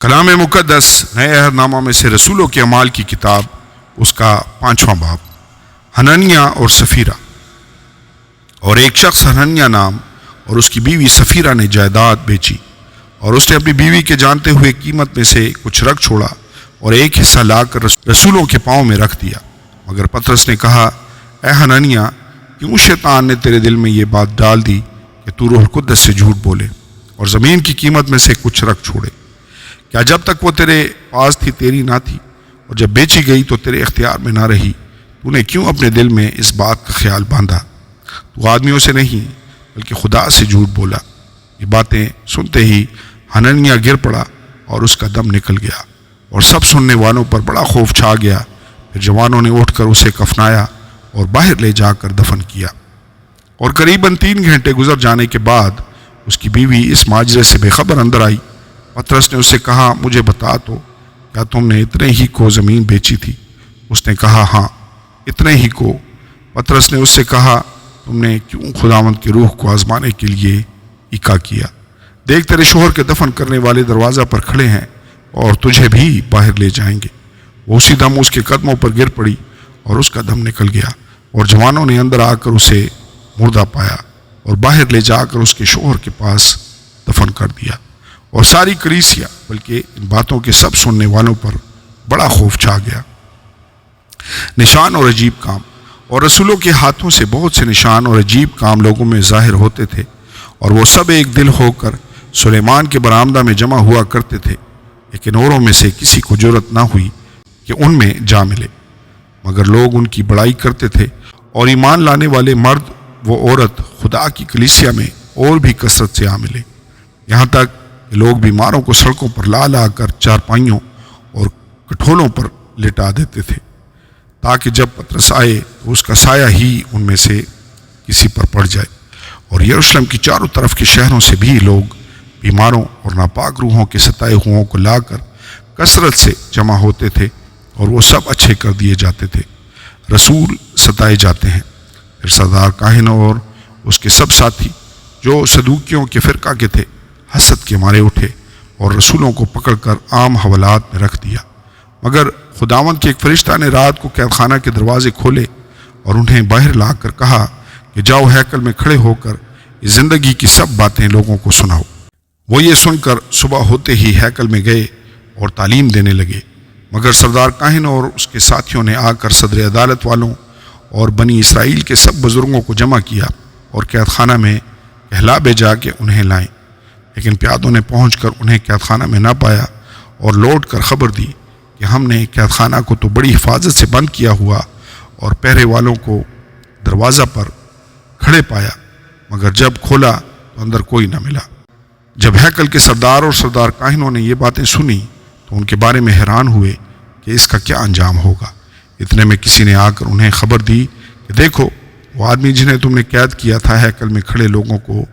کلام مقدس نئے عہد نامہ میں سے رسولوں کے اعمال کی کتاب، اس کا 5واں باب۔ حنانیہ اور سفیرہ۔ اور ایک شخص حنانیہ نام اور اس کی بیوی سفیرہ نے جائیداد بیچی، اور اس نے اپنی بیوی کے جانتے ہوئے قیمت میں سے کچھ رکھ چھوڑا اور ایک حصہ لا کر رسولوں کے پاؤں میں رکھ دیا۔ مگر پطرس نے کہا، اے حنانیہ، کیوں شیطان نے تیرے دل میں یہ بات ڈال دی کہ تو روح القدس سے جھوٹ بولے اور زمین کی قیمت میں سے کچھ رکھ چھوڑے؟ کیا جب تک وہ تیرے پاس تھی تیری نہ تھی، اور جب بیچی گئی تو تیرے اختیار میں نہ رہی؟ تو نے کیوں اپنے دل میں اس بات کا خیال باندھا؟ تو آدمیوں سے نہیں بلکہ خدا سے جھوٹ بولا۔ یہ باتیں سنتے ہی حنانیہ گر پڑا اور اس کا دم نکل گیا، اور سب سننے والوں پر بڑا خوف چھا گیا۔ پھر جوانوں نے اٹھ کر اسے کفنایا اور باہر لے جا کر دفن کیا۔ اور قریباً 3 گھنٹے گزر جانے کے بعد اس کی بیوی اس ماجرے سے بے خبر اندر آئی۔ پطرس نے اس سے کہا، مجھے بتا تو، کیا تم نے اتنے ہی کو زمین بیچی تھی؟ اس نے کہا، ہاں، اتنے ہی کو۔ پطرس نے اس سے کہا، تم نے کیوں خداوند کے روح کو آزمانے کے لیے اکا کیا؟ دیکھ، تیرے شوہر کے دفن کرنے والے دروازہ پر کھڑے ہیں اور تجھے بھی باہر لے جائیں گے۔ وہ اسی دم اس کے قدموں پر گر پڑی اور اس کا دم نکل گیا، اور جوانوں نے اندر آ کر اسے مردہ پایا اور باہر لے جا کر اس کے شوہر کے پاس دفن کر دیا۔ اور ساری کلیسیا بلکہ ان باتوں کے سب سننے والوں پر بڑا خوف چھا گیا۔ نشان اور عجیب کام۔ اور رسولوں کے ہاتھوں سے بہت سے نشان اور عجیب کام لوگوں میں ظاہر ہوتے تھے، اور وہ سب ایک دل ہو کر سلیمان کے برآمدہ میں جمع ہوا کرتے تھے، لیکن اوروں میں سے کسی کو جرأت نہ ہوئی کہ ان میں جا ملے، مگر لوگ ان کی بڑائی کرتے تھے۔ اور ایمان لانے والے مرد و عورت خدا کی کلیسیا میں اور بھی کثرت سے آ ملے، یہاں تک کہ لوگ بیماروں کو سڑکوں پر لا لا کر چارپائیوں اور کٹھولوں پر لٹا دیتے تھے، تاکہ جب پطرس آئے تو اس کا سایہ ہی ان میں سے کسی پر پڑ جائے۔ اور یروشلم کی چاروں طرف کے شہروں سے بھی لوگ بیماروں اور ناپاک روحوں کے ستائے ہوئوں کو لا کر کثرت سے جمع ہوتے تھے، اور وہ سب اچھے کر دیے جاتے تھے۔ رسول ستائے جاتے ہیں۔ پھر سردار کاہن اور اس کے سب ساتھی جو صدوقیوں کے فرقہ کے تھے حسد کے مارے اٹھے اور رسولوں کو پکڑ کر عام حوالات میں رکھ دیا۔ مگر خداوند کے ایک فرشتہ نے رات کو قید خانہ کے دروازے کھولے اور انہیں باہر لا کر کہا کہ جاؤ، ہیکل میں کھڑے ہو کر اس زندگی کی سب باتیں لوگوں کو سناؤ۔ وہ یہ سن کر صبح ہوتے ہی ہیکل میں گئے اور تعلیم دینے لگے۔ مگر سردار کاہن اور اس کے ساتھیوں نے آ کر صدر عدالت والوں اور بنی اسرائیل کے سب بزرگوں کو جمع کیا اور قید خانہ میں کہلا بھیجا کہ انہیں لائیں۔ لیکن پیادوں نے پہنچ کر انہیں قید خانہ میں نہ پایا، اور لوٹ کر خبر دی کہ ہم نے قید خانہ کو تو بڑی حفاظت سے بند کیا ہوا اور پہرے والوں کو دروازہ پر کھڑے پایا، مگر جب کھولا تو اندر کوئی نہ ملا۔ جب ہیکل کے سردار اور سردار کاہنوں نے یہ باتیں سنی تو ان کے بارے میں حیران ہوئے کہ اس کا کیا انجام ہوگا۔ اتنے میں کسی نے آ کر انہیں خبر دی کہ دیکھو، وہ آدمی جنہیں تم نے قید کیا تھا ہیکل میں کھڑے لوگوں کو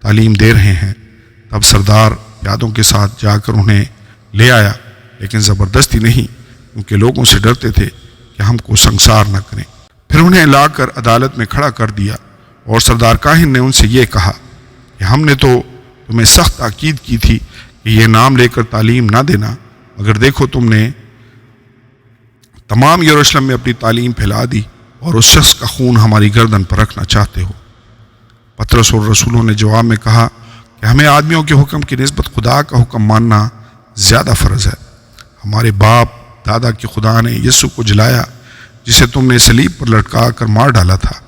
تعلیم دے رہے ہیں۔ تب سردار پیادوں کے ساتھ جا کر انہیں لے آیا، لیکن زبردستی نہیں، کیونکہ لوگوں سے ڈرتے تھے کہ ہم کو سنسار نہ کریں۔ پھر انہیں لا کر عدالت میں کھڑا کر دیا، اور سردار کاہن نے ان سے یہ کہا کہ ہم نے تو تمہیں سخت تاکید کی تھی کہ یہ نام لے کر تعلیم نہ دینا، مگر دیکھو تم نے تمام یروشلم میں اپنی تعلیم پھیلا دی اور اس شخص کا خون ہماری گردن پر رکھنا چاہتے ہو۔ پطرس اور رسولوں نے جواب میں کہا کہ ہمیں آدمیوں کے حکم کی نسبت خدا کا حکم ماننا زیادہ فرض ہے۔ ہمارے باپ دادا کے خدا نے یسوع کو جلایا، جسے تم نے صلیب پر لٹکا کر مار ڈالا تھا،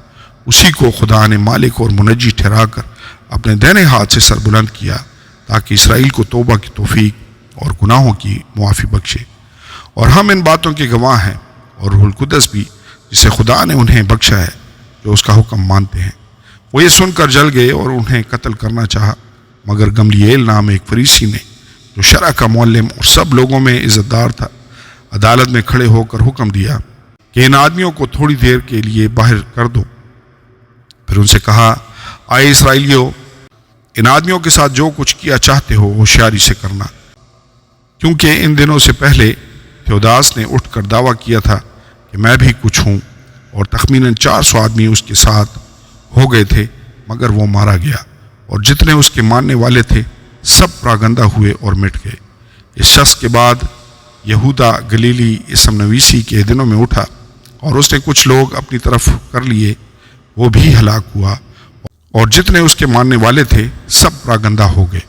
اسی کو خدا نے مالک اور منجی ٹھہرا کر اپنے دائنے ہاتھ سے سر بلند کیا، تاکہ اسرائیل کو توبہ کی توفیق اور گناہوں کی معافی بخشے۔ اور ہم ان باتوں کے گواہ ہیں، اور روح القدس بھی، جسے خدا نے انہیں بخشا ہے جو اس کا حکم مانتے ہیں۔ وہ یہ سن کر جل گئے اور انہیں قتل کرنا چاہا، مگر گملیل نام ایک فریسی نے، جو شرع کا معلم اور سب لوگوں میں عزت دار تھا، عدالت میں کھڑے ہو کر حکم دیا کہ ان آدمیوں کو تھوڑی دیر کے لیے باہر کر دو۔ پھر ان سے کہا، آئے اسرائیلیوں، ان آدمیوں کے ساتھ جو کچھ کیا چاہتے ہو ہوشیاری سے کرنا، کیونکہ ان دنوں سے پہلے تھیوداس نے اٹھ کر دعویٰ کیا تھا کہ میں بھی کچھ ہوں، اور تخمیناً 400 آدمی اس کے ساتھ ہو گئے تھے، مگر وہ مارا گیا، اور جتنے اس کے ماننے والے تھے سب پراگندہ ہوئے اور مٹ گئے۔ اس شخص کے بعد یہودا گلیلی اسم نویسی کے دنوں میں اٹھا اور اس نے کچھ لوگ اپنی طرف کر لیے، وہ بھی ہلاک ہوا، اور جتنے اس کے ماننے والے تھے سب پراگندہ ہو گئے۔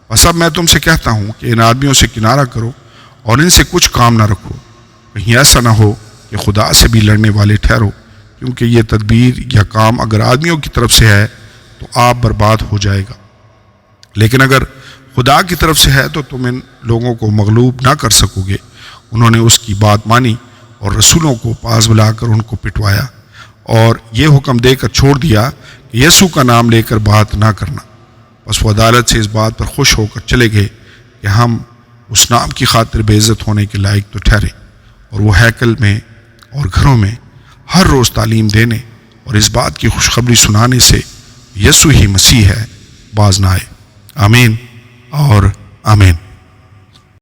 بس اب میں تم سے کہتا ہوں کہ ان آدمیوں سے کنارہ کرو اور ان سے کچھ کام نہ رکھو، کہیں ایسا نہ ہو کہ خدا سے بھی لڑنے والے ٹھہرو، کیونکہ یہ تدبیر یا کام اگر آدمیوں کی طرف سے ہے تو آپ برباد ہو جائے گا، لیکن اگر خدا کی طرف سے ہے تو تم ان لوگوں کو مغلوب نہ کر سکو گے۔ انہوں نے اس کی بات مانی اور رسولوں کو پاس بلا کر ان کو پٹوایا اور یہ حکم دے کر چھوڑ دیا کہ یسوع کا نام لے کر بات نہ کرنا۔ بس وہ عدالت سے اس بات پر خوش ہو کر چلے گئے کہ ہم اس نام کی خاطر بے عزت ہونے کے لائق تو ٹھہرے، اور وہ ہیکل میں اور گھروں میں ہر روز تعلیم دینے اور اس بات کی خوشخبری سنانے سے یسوع ہی مسیح ہے باز نہ آئے۔ آمین اور آمین۔